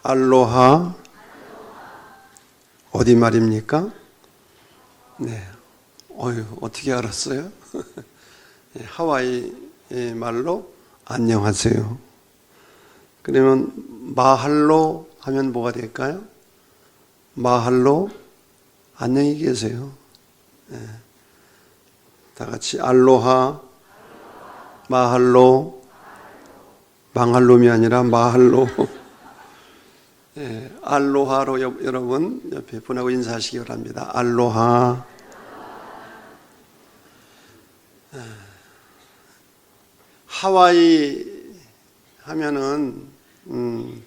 알로하 어디 말입니까? 네. 어떻게 알았어요? 하와이 말로 안녕하세요. 그러면 마할로 하면 뭐가 될까요? 마할로 안녕히 계세요. 네. 다 같이 알로하 마할로, 망할놈이 아니라 마할로. 네, 알로하로 여러분 옆에 분하고 인사하시기 바랍니다. 알로하. 하와이 하면은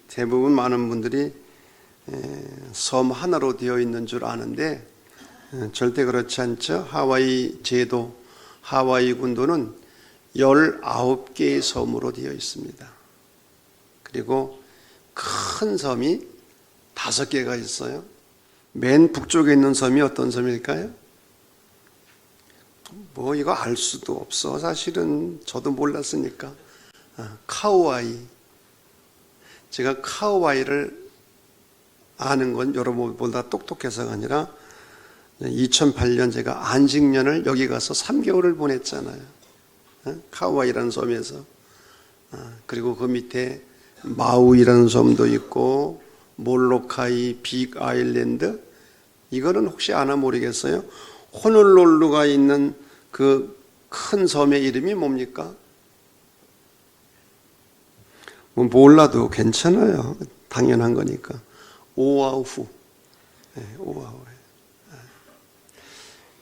대부분 많은 분들이 섬 하나로 되어 있는 줄 아는데 절대 그렇지 않죠. 하와이 제도, 하와이 군도는 19개의 섬으로 되어 있습니다. 그리고 큰 섬이 5개가 있어요. 맨 북쪽에 있는 섬이 어떤 섬일까요? 이거 알 수도 없어. 사실은 저도 몰랐으니까. 카우아이. 제가 카우아이를 아는 건 여러분보다 똑똑해서가 아니라 2008년 제가 안식년을 여기 가서 3개월을 보냈잖아요. 카우아이라는 섬에서. 그리고 그 밑에 마우이라는 섬도 있고 몰로카이, 빅 아일랜드. 이거는 혹시 아나 모르겠어요? 호놀룰루가 있는 그 큰 섬의 이름이 뭡니까? 몰라도 괜찮아요. 당연한 거니까. 오아후. 네, 오아후.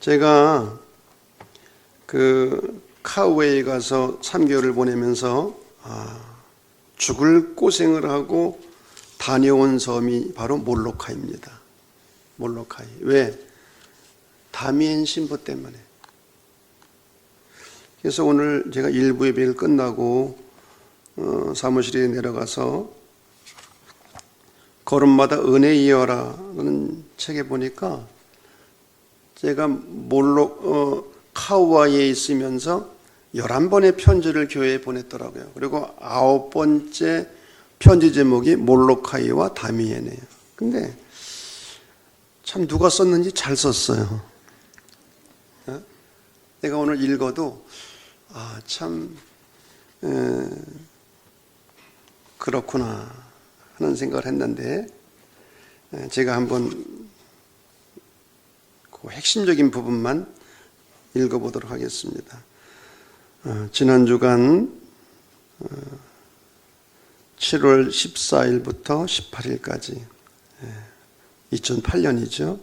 제가 그 카우아이에 가서 3개월을 보내면서 죽을 고생을 하고 다녀온 섬이 바로 몰로카이입니다. 몰로카이. 왜? 다미엔 신부 때문에. 그래서 오늘 제가 일부 예배를 끝나고 사무실에 내려가서 걸음마다 은혜 이어라는 책에 보니까 제가 카우아이에 있으면서 11번의 편지를 교회에 보냈더라고요. 그리고 9번째 편지 제목이 몰로카이와 다미엔이에요. 근데 참 누가 썼는지 잘 썼어요. 내가 오늘 읽어도 참 그렇구나 하는 생각을 했는데 제가 한번 그 핵심적인 부분만 읽어보도록 하겠습니다. 지난 주간 7월 14일부터 18일까지 2008년이죠.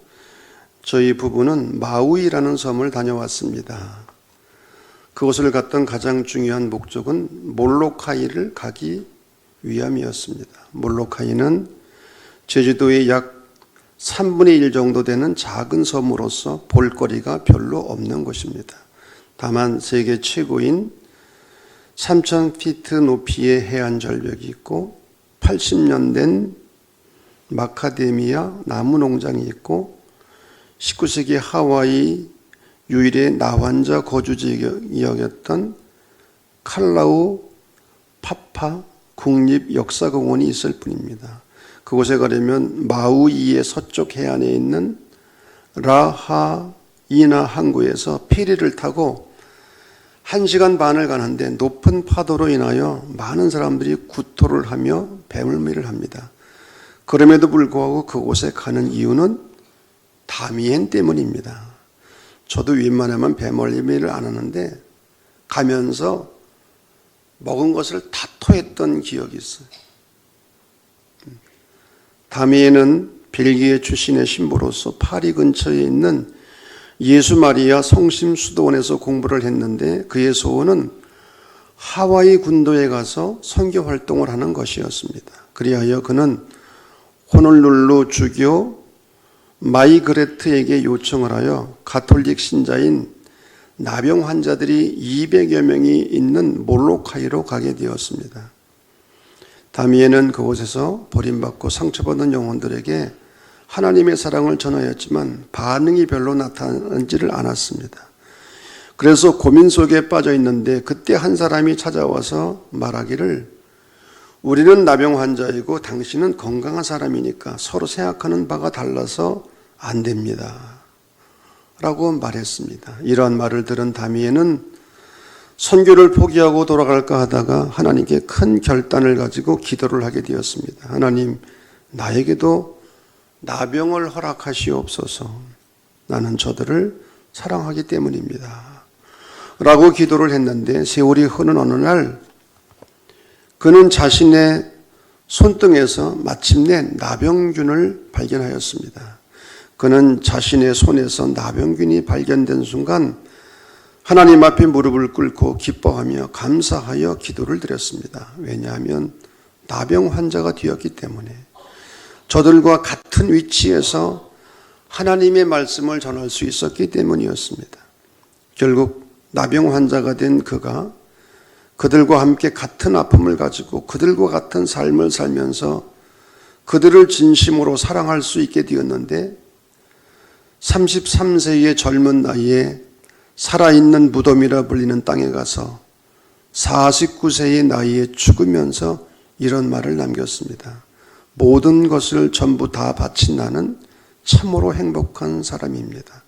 저희 부부는 마우이라는 섬을 다녀왔습니다. 그곳을 갔던 가장 중요한 목적은 몰로카이를 가기 위함이었습니다. 몰로카이는 제주도의 약 3분의 1 정도 되는 작은 섬으로서 볼거리가 별로 없는 곳입니다. 다만 세계 최고인 3,000피트 높이의 해안 절벽이 있고 80년 된 마카데미아 나무 농장이 있고 19세기 하와이 유일의 나환자 거주지역이었던 칼라우 파파 국립역사공원이 있을 뿐입니다. 그곳에 가려면 마우이의 서쪽 해안에 있는 라하이나 항구에서 페리를 타고 1시간 반을 가는데 높은 파도로 인하여 많은 사람들이 구토를 하며 배멀미를 합니다. 그럼에도 불구하고 그곳에 가는 이유는 다미엔 때문입니다. 저도 웬만하면 배멀미를 안 하는데 가면서 먹은 것을 다 토했던 기억이 있어요. 다미엔은 벨기에 출신의 신부로서 파리 근처에 있는 예수 마리아 성심 수도원에서 공부를 했는데 그의 소원은 하와이 군도에 가서 선교 활동을 하는 것이었습니다. 그리하여 그는 호놀룰루 주교 마이그레트에게 요청을 하여 가톨릭 신자인 나병 환자들이 200여 명이 있는 몰로카이로 가게 되었습니다. 다미엔은 그곳에서 버림받고 상처받은 영혼들에게 하나님의 사랑을 전하였지만 반응이 별로 나타나지를 않았습니다. 그래서 고민 속에 빠져 있는데 그때 한 사람이 찾아와서 말하기를 우리는 나병 환자이고 당신은 건강한 사람이니까 서로 생각하는 바가 달라서 안 됩니다. 라고 말했습니다. 이러한 말을 들은 다미엘은 선교를 포기하고 돌아갈까 하다가 하나님께 큰 결단을 가지고 기도를 하게 되었습니다. 하나님, 나에게도 나병을 허락하시옵소서. 나는 저들을 사랑하기 때문입니다. 라고 기도를 했는데 세월이 흐른 어느 날 그는 자신의 손등에서 마침내 나병균을 발견하였습니다. 그는 자신의 손에서 나병균이 발견된 순간 하나님 앞에 무릎을 꿇고 기뻐하며 감사하여 기도를 드렸습니다. 왜냐하면 나병 환자가 되었기 때문에 저들과 같은 위치에서 하나님의 말씀을 전할 수 있었기 때문이었습니다. 결국 나병 환자가 된 그가 그들과 함께 같은 아픔을 가지고 그들과 같은 삶을 살면서 그들을 진심으로 사랑할 수 있게 되었는데 33세의 젊은 나이에 살아있는 무덤이라 불리는 땅에 가서 49세의 나이에 죽으면서 이런 말을 남겼습니다. 모든 것을 전부 다 바친 나는 참으로 행복한 사람입니다.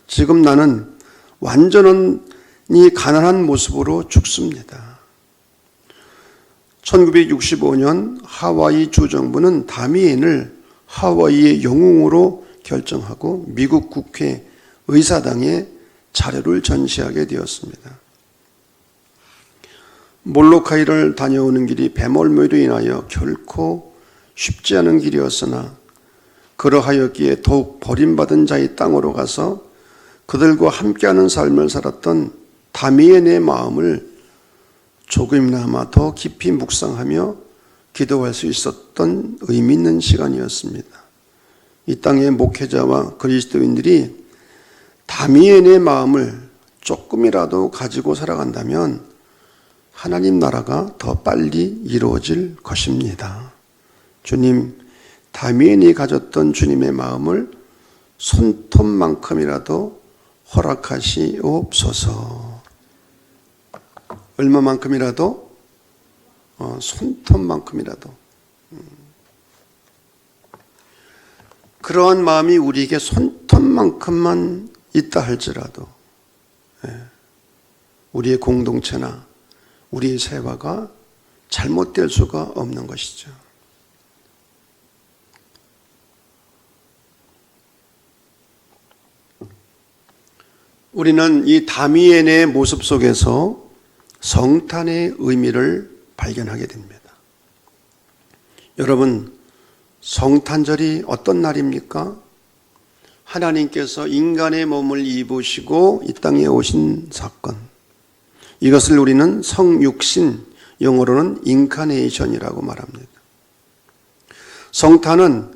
지금 나는 완전히 가난한 모습으로 죽습니다. 1965년 하와이 주정부는 다미엔을 하와이의 영웅으로 결정하고 미국 국회 의사당에 자료를 전시하게 되었습니다. 몰로카이를 다녀오는 길이 배멀미로 인하여 결코 쉽지 않은 길이었으나 그러하였기에 더욱 버림받은 자의 땅으로 가서 그들과 함께하는 삶을 살았던 다미엔의 마음을 조금이나마 더 깊이 묵상하며 기도할 수 있었던 의미 있는 시간이었습니다. 이 땅의 목회자와 그리스도인들이 다미엔의 마음을 조금이라도 가지고 살아간다면 하나님 나라가 더 빨리 이루어질 것입니다. 주님, 다미엔이 가졌던 주님의 마음을 손톱만큼이라도 허락하시옵소서. 얼마만큼이라도? 손톱만큼이라도. 그러한 마음이 우리에게 손톱만큼만 있다 할지라도 우리의 공동체나 우리의 세화가 잘못될 수가 없는 것이죠. 우리는 이 다미엔의 모습 속에서 성탄의 의미를 발견하게 됩니다. 여러분, 성탄절이 어떤 날입니까? 하나님께서 인간의 몸을 입으시고 이 땅에 오신 사건. 이것을 우리는 성육신, 영어로는 인카네이션이라고 말합니다. 성탄은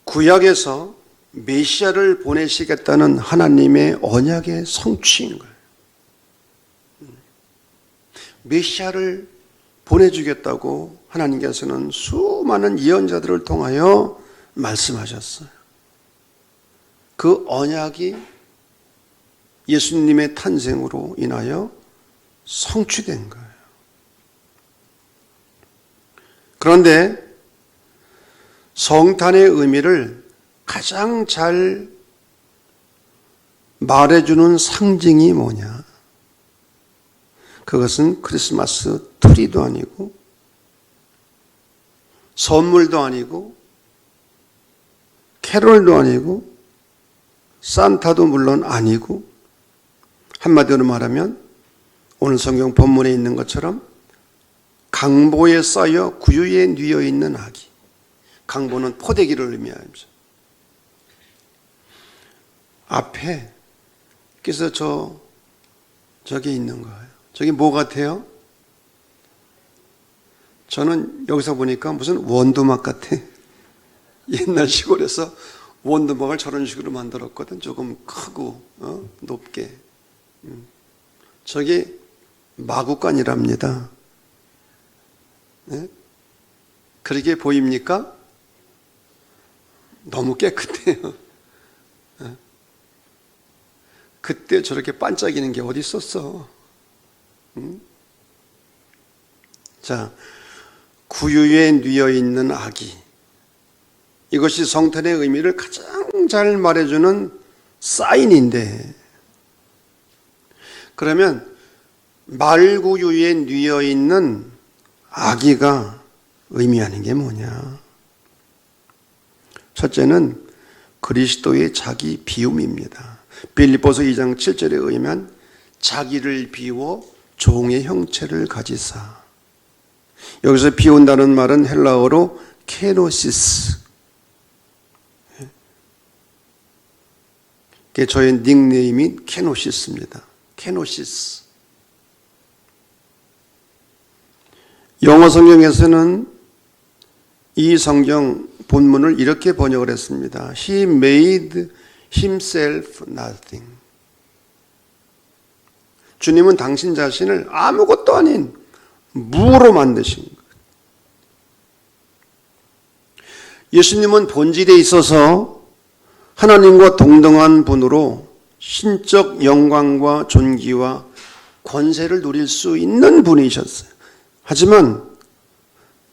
구약에서 메시아를 보내시겠다는 하나님의 언약의 성취인 거예요. 메시아를 보내주겠다고 하나님께서는 수많은 예언자들을 통하여 말씀하셨어요. 그 언약이 예수님의 탄생으로 인하여 성취된 거예요. 그런데 성탄의 의미를 가장 잘 말해주는 상징이 뭐냐? 그것은 크리스마스 트리도 아니고 선물도 아니고 캐롤도 아니고 산타도 물론 아니고 한마디로 말하면 오늘 성경 본문에 있는 것처럼 강보에 쌓여 구유에 뉘어 있는 아기. 강보는 포대기를 의미합니다. 앞에 그래서 저기 있는 거예요. 저기 뭐 같아요? 저는 여기서 보니까 무슨 원두막 같아. 옛날 시골에서 원두막을 저런 식으로 만들었거든. 조금 크고 높게. 저게 마구간이랍니다. 네? 그렇게 보입니까? 너무 깨끗해요. 네? 그때 저렇게 반짝이는 게 어디 있었어? 자, 구유에 뉘어 있는 아기. 이것이 성탄의 의미를 가장 잘 말해주는 사인인데, 그러면 말구유에 뉘어 있는 아기가 의미하는 게 뭐냐? 첫째는 그리스도의 자기 비움입니다. 빌립보서 2장 7절에 의하면 자기를 비워 종의 형체를 가지사. 여기서 비운다는 말은 헬라어로 케노시스. 저의 닉네임인 케노시스입니다. 케노시스. 영어 성경에서는 이 성경 본문을 이렇게 번역을 했습니다. He made himself nothing. 주님은 당신 자신을 아무것도 아닌 무로 만드신 거예요. 예수님은 본질에 있어서 하나님과 동등한 분으로 신적 영광과 존귀와 권세를 누릴 수 있는 분이셨어요. 하지만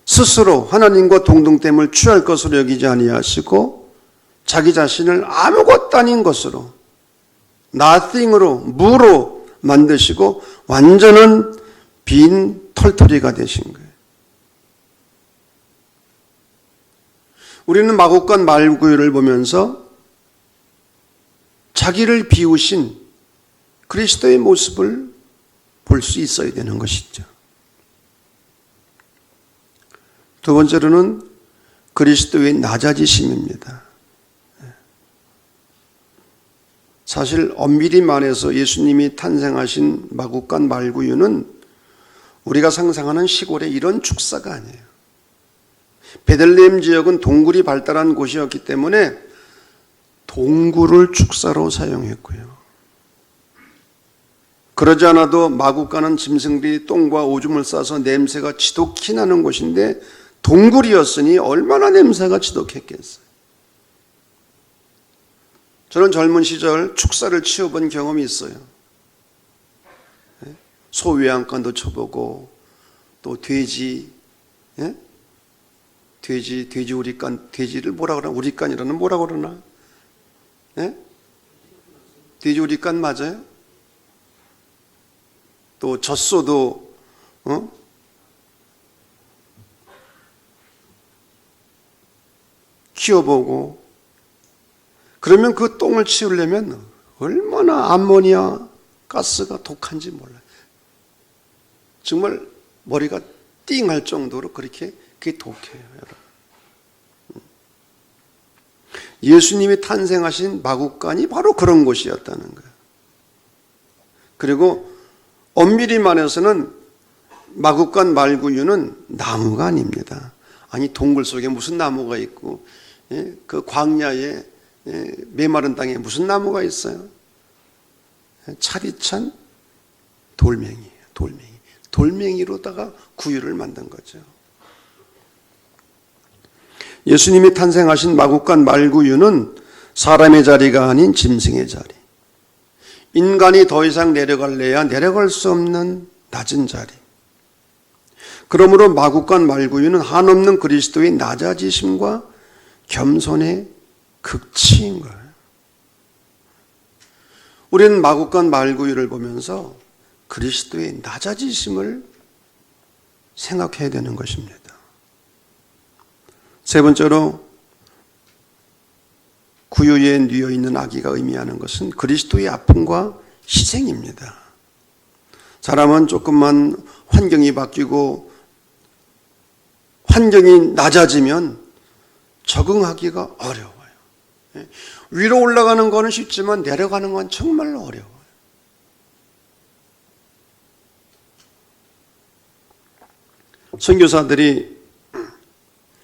스스로 하나님과 동등됨을 취할 것으로 여기지 아니하시고 자기 자신을 아무것도 아닌 것으로, nothing으로, 무로 만드시고 완전한 빈 털터리가 되신 거예요. 우리는 마곡간 말구유를 보면서 자기를 비우신 그리스도의 모습을 볼 수 있어야 되는 것이죠. 두 번째로는 그리스도의 낮아지심입니다. 사실 엄밀히 말해서 예수님이 탄생하신 마곡간 말구유는 우리가 상상하는 시골의 이런 축사가 아니에요. 베들레헴 지역은 동굴이 발달한 곳이었기 때문에 동굴을 축사로 사용했고요. 그러지 않아도 마곡간은 짐승들이 똥과 오줌을 싸서 냄새가 지독히 나는 곳인데 동굴이었으니 얼마나 냄새가 지독했겠어요. 저는 젊은 시절 축사를 치워본 경험이 있어요. 소 외양간도 쳐보고 또 돼지 우리간, 돼지를 뭐라 그러나? 우리간이라는 뭐라 그러나? 돼지 우리간 맞아요? 또 젖소도 키워보고, 그러면 그 똥을 치우려면 얼마나 암모니아 가스가 독한지 몰라요. 정말 머리가 띵할 정도로 그렇게 그게 독해요, 여러분. 예수님이 탄생하신 마곡간이 바로 그런 곳이었다는 거예요. 그리고 엄밀히 말해서는 마곡간 말구유는 나무가 아닙니다. 아니 동굴 속에 무슨 나무가 있고 그 광야에 메마른 땅에 무슨 나무가 있어요? 차디찬 돌멩이에요. 돌멩이로다가 구유를 만든 거죠. 예수님이 탄생하신 마곡간 말구유는 사람의 자리가 아닌 짐승의 자리, 인간이 더 이상 내려갈래야 내려갈 수 없는 낮은 자리. 그러므로 마곡간 말구유는 한없는 그리스도의 낮아지심과 겸손의 극치인 거예요. 우리는 마곡간 말구유를 보면서 그리스도의 낮아지심을 생각해야 되는 것입니다. 세 번째로 구유에 뉘어 있는 아기가 의미하는 것은 그리스도의 아픔과 희생입니다. 사람은 조금만 환경이 바뀌고 환경이 낮아지면 적응하기가 어려워요. 위로 올라가는 거는 쉽지만 내려가는 건 정말로 어려워요. 선교사들이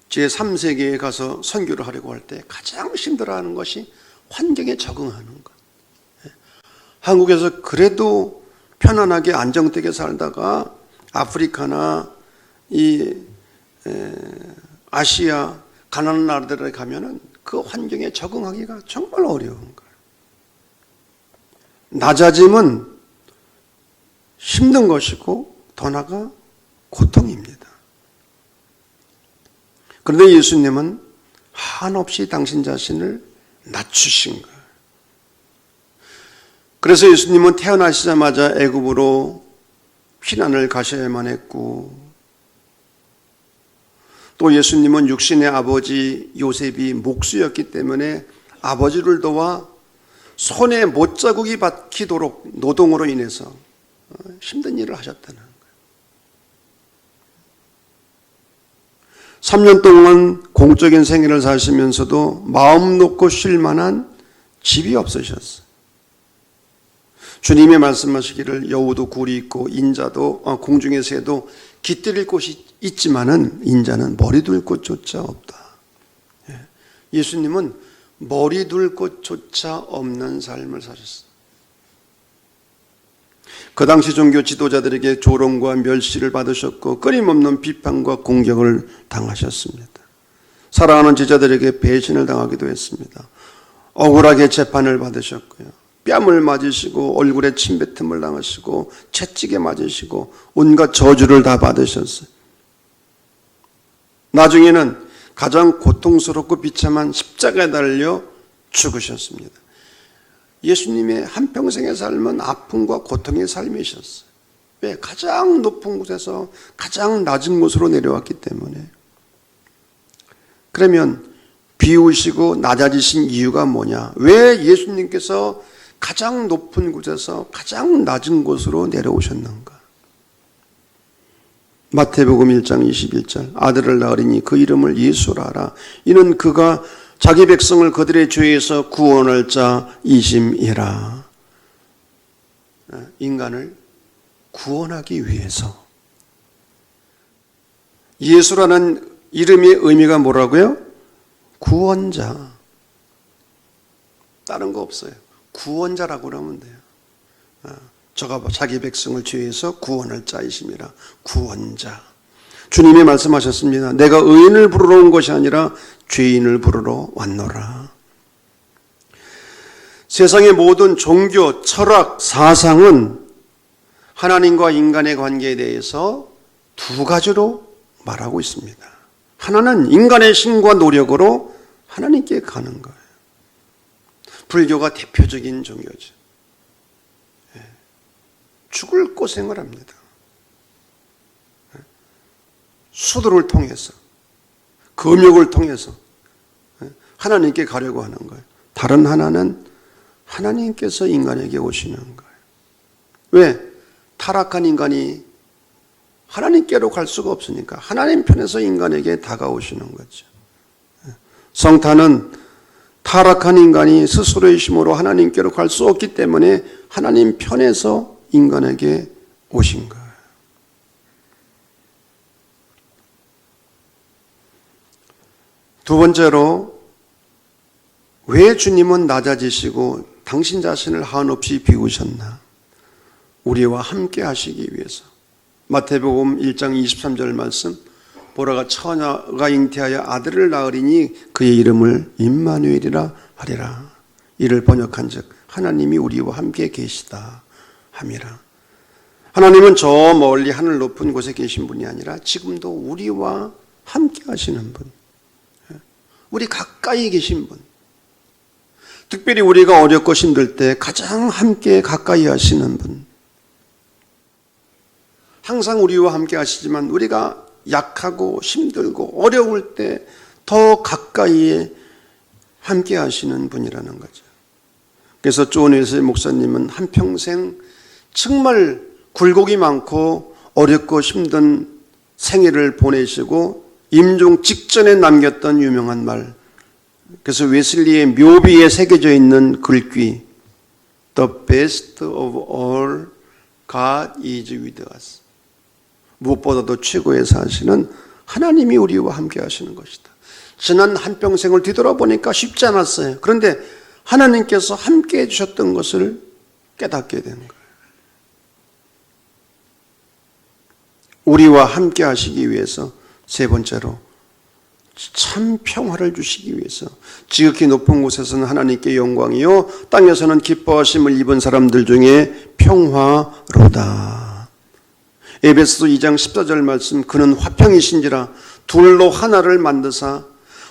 제3세계에 가서 선교를 하려고 할 때 가장 힘들어하는 것이 환경에 적응하는 것. 한국에서 그래도 편안하게 안정되게 살다가 아프리카나 이 아시아 가난한 나라들에 가면은 그 환경에 적응하기가 정말 어려운 거예요. 낮아짐은 힘든 것이고 더 나아가 고통입니다. 그런데 예수님은 한없이 당신 자신을 낮추신 거예요. 그래서 예수님은 태어나시자마자 애굽으로 피난을 가셔야만 했고, 또 예수님은 육신의 아버지 요셉이 목수였기 때문에 아버지를 도와 손에 못자국이 박히도록 노동으로 인해서 힘든 일을 하셨다는 거예요. 3년 동안 공적인 생애를 사시면서도 마음 놓고 쉴 만한 집이 없으셨어요. 주님이 말씀하시기를 여우도 굴이 있고 인자도 공중의 새도 깃들일 곳이 있지만은 인자는 머리 둘 곳조차 없다. 예수님은 머리 둘 곳조차 없는 삶을 사셨어요. 그 당시 종교 지도자들에게 조롱과 멸시를 받으셨고 끊임없는 비판과 공격을 당하셨습니다. 사랑하는 제자들에게 배신을 당하기도 했습니다. 억울하게 재판을 받으셨고요. 뺨을 맞으시고 얼굴에 침뱉음을 당하시고 채찍에 맞으시고 온갖 저주를 다 받으셨어요. 나중에는 가장 고통스럽고 비참한 십자가에 달려 죽으셨습니다. 예수님의 한평생의 삶은 아픔과 고통의 삶이셨어요. 왜? 가장 높은 곳에서 가장 낮은 곳으로 내려왔기 때문에. 그러면 비우시고 낮아지신 이유가 뭐냐? 왜 예수님께서 가장 높은 곳에서 가장 낮은 곳으로 내려오셨는가? 마태복음 1장 21절 아들을 낳으리니 그 이름을 예수라 하라. 이는 그가 자기 백성을 그들의 죄에서 구원할 자이심이라. 인간을 구원하기 위해서. 예수라는 이름의 의미가 뭐라고요? 구원자. 다른 거 없어요. 구원자라고 그러면 돼요. 저가 자기 백성을 죄에서 구원할 자이심이라. 구원자. 주님이 말씀하셨습니다. 내가 의인을 부르러 온 것이 아니라 죄인을 부르러 왔노라. 세상의 모든 종교, 철학, 사상은 하나님과 인간의 관계에 대해서 두 가지로 말하고 있습니다. 하나는 인간의 힘과 노력으로 하나님께 가는 거예요. 불교가 대표적인 종교죠. 죽을 고생을 합니다. 수도를 통해서, 금욕을 통해서 하나님께 가려고 하는 거예요. 다른 하나는 하나님께서 인간에게 오시는 거예요. 왜? 타락한 인간이 하나님께로 갈 수가 없으니까 하나님 편에서 인간에게 다가오시는 거죠. 성탄은 타락한 인간이 스스로의 힘으로 하나님께로 갈 수 없기 때문에 하나님 편에서 인간에게 오신 거예요. 두 번째로, 왜 주님은 낮아지시고 당신 자신을 한없이 비우셨나? 우리와 함께 하시기 위해서. 마태복음 1장 23절 말씀, 보라가 처녀가 잉태하여 아들을 낳으리니 그의 이름을 임마누엘이라 하리라. 이를 번역한 즉 하나님이 우리와 함께 계시다 함이라. 하나님은 저 멀리 하늘 높은 곳에 계신 분이 아니라 지금도 우리와 함께 하시는 분, 우리 가까이 계신 분, 특별히 우리가 어렵고 힘들 때 가장 함께 가까이 하시는 분, 항상 우리와 함께 하시지만 우리가 약하고 힘들고 어려울 때 더 가까이에 함께 하시는 분이라는 거죠. 그래서 존 웨슬리 목사님은 한평생 정말 굴곡이 많고 어렵고 힘든 생애를 보내시고 임종 직전에 남겼던 유명한 말, 그래서 웨슬리의 묘비에 새겨져 있는 글귀, The best of all, God is with us. 무엇보다도 최고의 사실은 하나님이 우리와 함께 하시는 것이다. 지난 한평생을 뒤돌아보니까 쉽지 않았어요. 그런데 하나님께서 함께 해주셨던 것을 깨닫게 되는 거예요. 우리와 함께 하시기 위해서, 세 번째로 참 평화를 주시기 위해서, 지극히 높은 곳에서는 하나님께 영광이요 땅에서는 기뻐하심을 입은 사람들 중에 평화로다. 에베소서 2장 14절 말씀, 그는 화평이신지라 둘로 하나를 만드사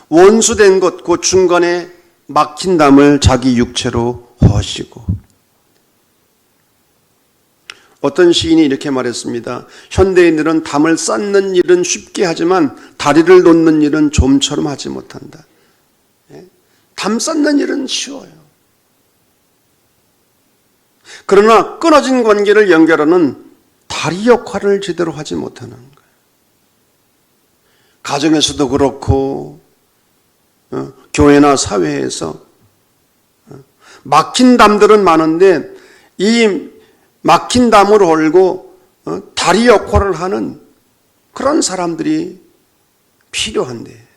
원수된 것 그 중간에 막힌 담을 자기 육체로 허시고. 어떤 시인이 이렇게 말했습니다. 현대인들은 담을 쌓는 일은 쉽게 하지만 다리를 놓는 일은 좀처럼 하지 못한다. 담 쌓는 일은 쉬워요. 그러나 끊어진 관계를 연결하는 다리 역할을 제대로 하지 못하는 거예요. 가정에서도 그렇고 교회나 사회에서 막힌 담들은 많은데 이 막힌 담을 헐고 다리 역할을 하는 그런 사람들이 필요한데,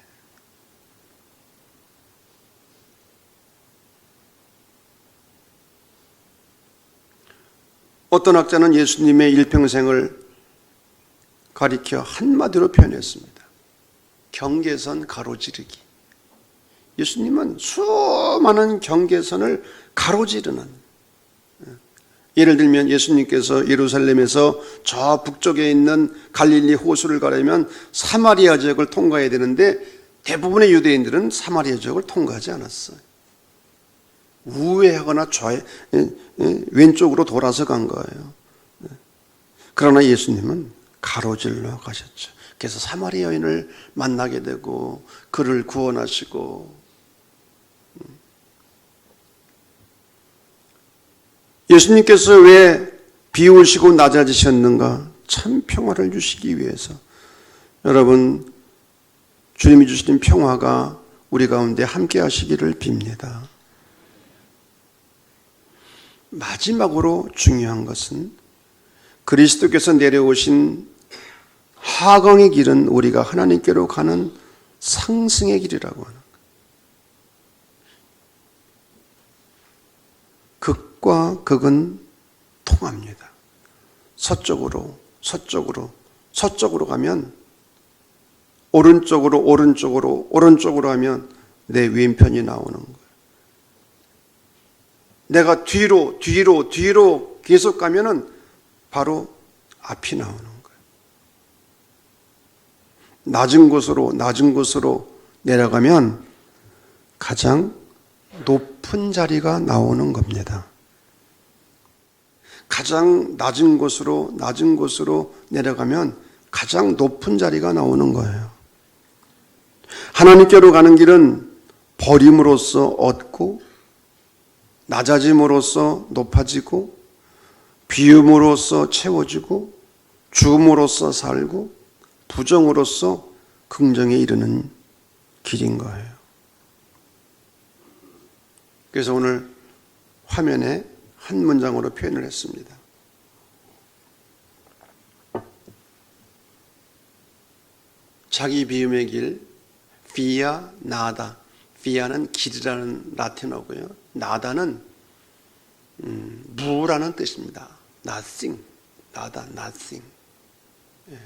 어떤 학자는 예수님의 일평생을 가리켜 한마디로 표현했습니다. 경계선 가로지르기. 예수님은 수많은 경계선을 가로지르는, 예를 들면 예수님께서 예루살렘에서 저 북쪽에 있는 갈릴리 호수를 가려면 사마리아 지역을 통과해야 되는데 대부분의 유대인들은 사마리아 지역을 통과하지 않았어요. 우회하거나 왼쪽으로 돌아서 간 거예요. 그러나 예수님은 가로질러 가셨죠. 그래서 사마리아 여인을 만나게 되고 그를 구원하시고, 예수님께서 왜 비우시고 낮아지셨는가? 참 평화를 주시기 위해서. 여러분, 주님이 주시는 평화가 우리 가운데 함께 하시기를 빕니다. 마지막으로 중요한 것은 그리스도께서 내려오신 하강의 길은 우리가 하나님께로 가는 상승의 길이라고 하는 거예요. 극과 극은 통합니다. 서쪽으로 가면 오른쪽으로 하면 내 왼편이 나오는 거예요. 내가 뒤로 계속 가면은 바로 앞이 나오는 거예요. 낮은 곳으로 내려가면 가장 높은 자리가 나오는 겁니다. 가장 낮은 곳으로 내려가면 가장 높은 자리가 나오는 거예요. 하나님께로 가는 길은 버림으로써 얻고, 낮아짐으로써 높아지고, 비움으로써 채워지고, 죽음으로써 살고, 부정으로써 긍정에 이르는 길인 거예요. 그래서 오늘 화면에 한 문장으로 표현을 했습니다. 자기 비움의 길, via nada. via는 길이라는 라틴어고요. 나다는 무라는 뜻입니다. nothing, nada, nothing. 예.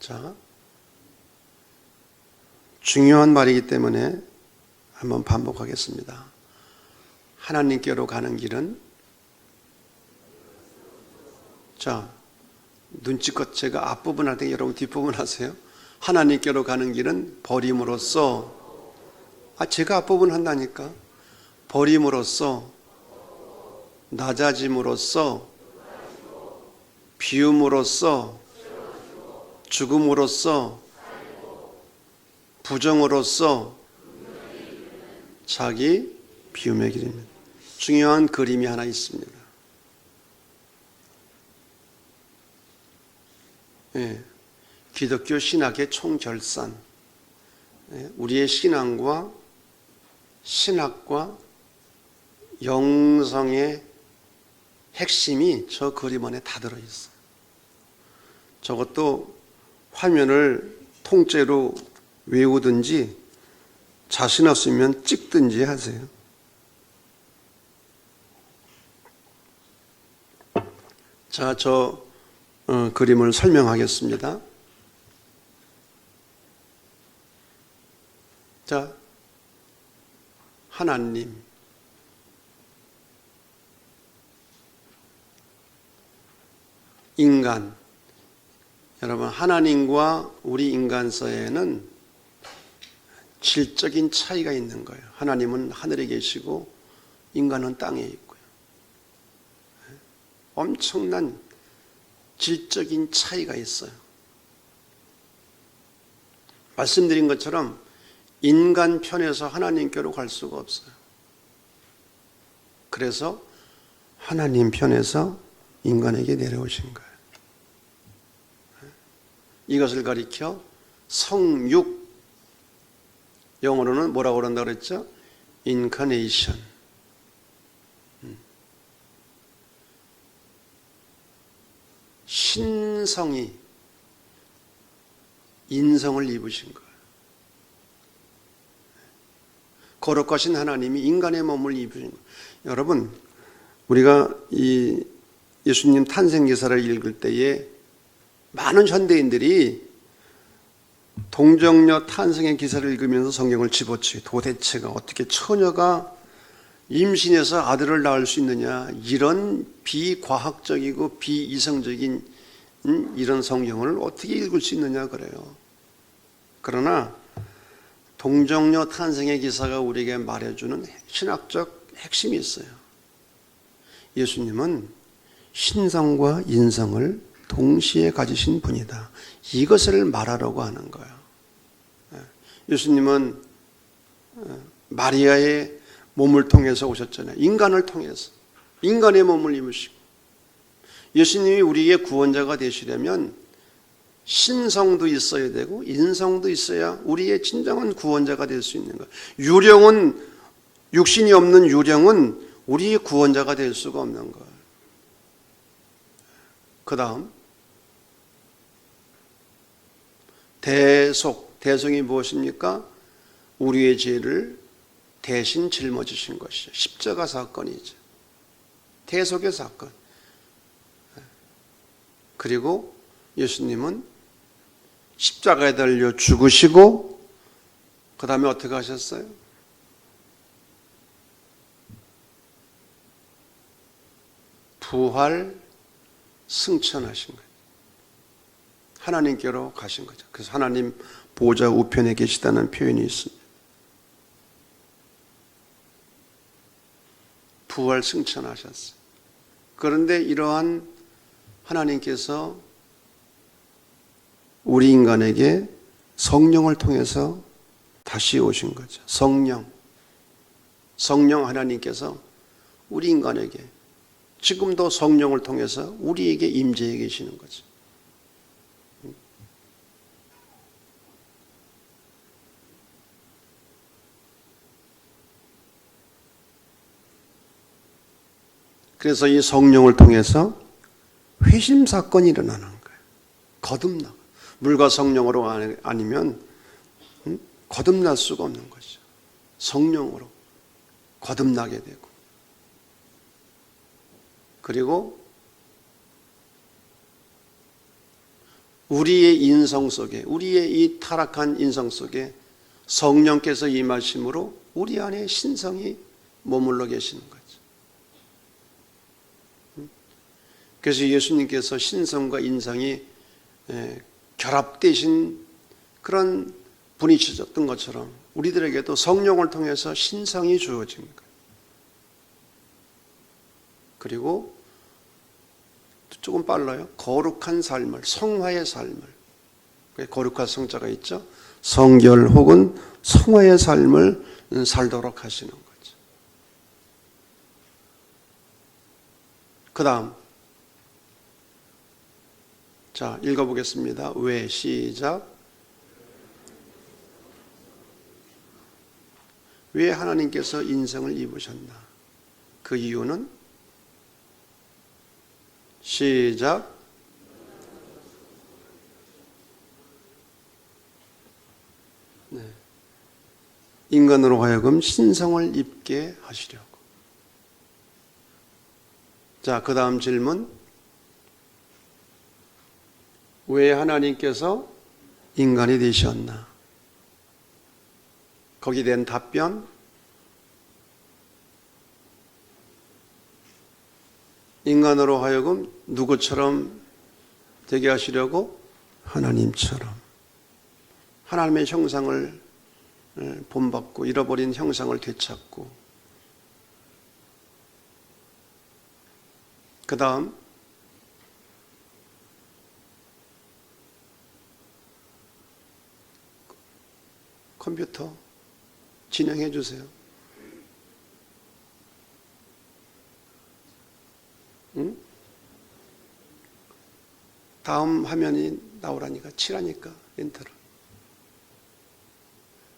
자, 중요한 말이기 때문에 한번 반복하겠습니다. 하나님께로 가는 길은, 자, 눈치껏 제가 앞부분 할 때 여러분 뒷부분 하세요. 하나님께로 가는 길은 버림으로써, 제가 앞부분 한다니까. 버림으로써, 낮아짐으로써, 비움으로써, 죽음으로써, 부정으로써 자기 비움의 길입니다. 중요한 그림이 하나 있습니다. 예, 기독교 신학의 총결산, 우리의 신앙과 신학과 영성의 핵심이 저 그림 안에 다 들어있어요. 저것도 화면을 통째로 외우든지 자신 없으면 찍든지 하세요. 자, 저 그림을 설명하겠습니다. 자, 하나님, 인간, 여러분, 하나님과 우리 인간 사이에는 질적인 차이가 있는 거예요. 하나님은 하늘에 계시고 인간은 땅에 있고요. 엄청난 질적인 차이가 있어요. 말씀드린 것처럼 인간 편에서 하나님께로 갈 수가 없어요. 그래서 하나님 편에서 인간에게 내려오신 거예요. 이것을 가리켜 성육, 영어로는 뭐라고 그런다 그랬죠? 인카네이션. 신성이 인성을 입으신 거예요. 거룩하신 하나님이 인간의 몸을 입으신 거예요. 여러분, 우리가 이 예수님 탄생 기사를 읽을 때에 많은 현대인들이 동정녀 탄생의 기사를 읽으면서 성경을 집어치고 도대체가 어떻게 처녀가 임신해서 아들을 낳을 수 있느냐, 이런 비과학적이고 비이성적인 이런 성경을 어떻게 읽을 수 있느냐 그래요. 그러나 동정녀 탄생의 기사가 우리에게 말해주는 신학적 핵심이 있어요. 예수님은 신성과 인성을 동시에 가지신 분이다. 이것을 말하려고 하는 거예요. 예수님은 마리아의 몸을 통해서 오셨잖아요. 인간을 통해서. 인간의 몸을 입으시고. 예수님이 우리의 구원자가 되시려면 신성도 있어야 되고 인성도 있어야 우리의 진정한 구원자가 될 수 있는 거예요. 유령은, 육신이 없는 유령은 우리의 구원자가 될 수가 없는 거예요. 그 다음 대속이 무엇입니까? 우리의 죄를 대신 짊어지신 것이죠. 십자가 사건이죠. 대속의 사건. 그리고 예수님은 십자가에 달려 죽으시고 그 다음에 어떻게 하셨어요? 부활 승천하신 거예요. 하나님께로 가신 거죠. 그래서 하나님 보좌 우편에 계시다는 표현이 있습니다. 부활 승천하셨어요. 그런데 이러한 하나님께서 우리 인간에게 성령을 통해서 다시 오신 거죠. 성령 하나님께서 우리 인간에게 지금도 성령을 통해서 우리에게 임재해 계시는 거죠. 그래서 이 성령을 통해서 회심 사건이 일어나는 거예요. 거듭나. 물과 성령으로 아니면 거듭날 수가 없는 거죠. 성령으로 거듭나게 되고, 그리고 우리의 인성 속에, 우리의 이 타락한 인성 속에 성령께서 임하심으로 우리 안에 신성이 머물러 계시는 거죠. 그래서 예수님께서 신성과 인성이 결합되신 그런 분이셨던 것처럼 우리들에게도 성령을 통해서 신성이 주어진 거예요. 그리고 조금 빨라요. 거룩한 삶을, 성화의 삶을, 거룩한 성자가 있죠. 성결 혹은 성화의 삶을 살도록 하시는 거죠. 그 다음, 자, 읽어보겠습니다. 왜? 시작. 왜 하나님께서 인성을 입으셨나? 그 이유는 시작. 네. 인간으로 하여금 신성을 입게 하시려고. 자, 그 다음 질문. 왜 하나님께서 인간이 되셨나? 거기에 대한 답변. 인간으로 하여금 누구처럼 되게 하시려고? 하나님처럼 하나님의 형상을 본받고 잃어버린 형상을 되찾고, 그 다음 컴퓨터 진행해 주세요. 응? 다음 화면이 나오라니까, 치라니까, 엔터를.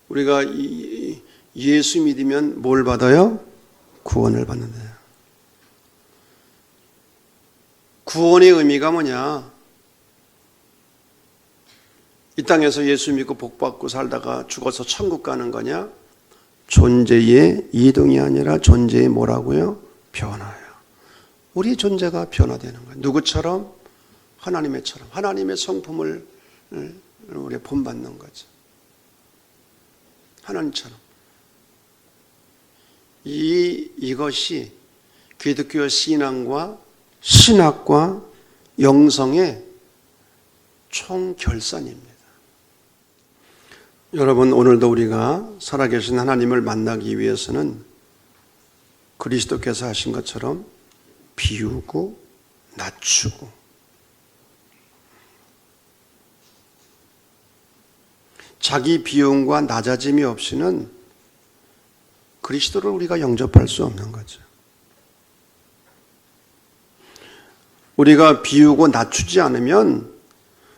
우리가 예수 믿으면 뭘 받아요? 구원을 받는다. 구원의 의미가 뭐냐? 이 땅에서 예수 믿고 복 받고 살다가 죽어서 천국 가는 거냐? 존재의 이동이 아니라 존재의 뭐라고요? 변화예요. 우리 존재가 변화되는 거예요. 누구처럼? 하나님의처럼. 하나님의 성품을 우리가 본받는 거죠. 하나님처럼. 이것이 기독교 신앙과 신학과 영성의 총결산입니다. 여러분, 오늘도 우리가 살아계신 하나님을 만나기 위해서는 그리스도께서 하신 것처럼 비우고 낮추고, 자기 비움과 낮아짐이 없이는 그리스도를 우리가 영접할 수 없는 거죠. 우리가 비우고 낮추지 않으면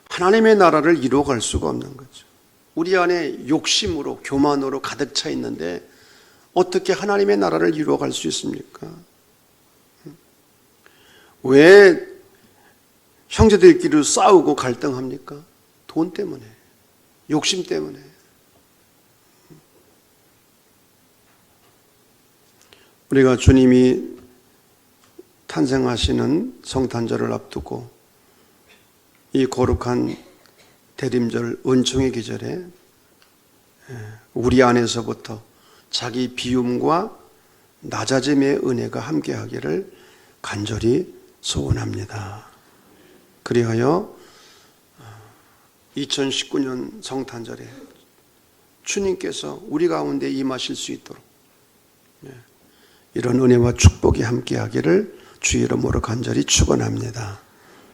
하나님의 나라를 이루어갈 수가 없는 거죠. 우리 안에 욕심으로 교만으로 가득 차 있는데 어떻게 하나님의 나라를 이루어갈 수 있습니까? 왜 형제들끼리 싸우고 갈등합니까? 돈 때문에, 욕심 때문에. 우리가 주님이 탄생하시는 성탄절을 앞두고 이 거룩한 대림절 은총의 계절에 우리 안에서부터 자기 비움과 낮아짐의 은혜가 함께하기를 간절히 소원합니다. 그리하여 2019년 성탄절에 주님께서 우리 가운데 임하실 수 있도록 이런 은혜와 축복이 함께하기를 주의 이름으로 간절히 축원합니다.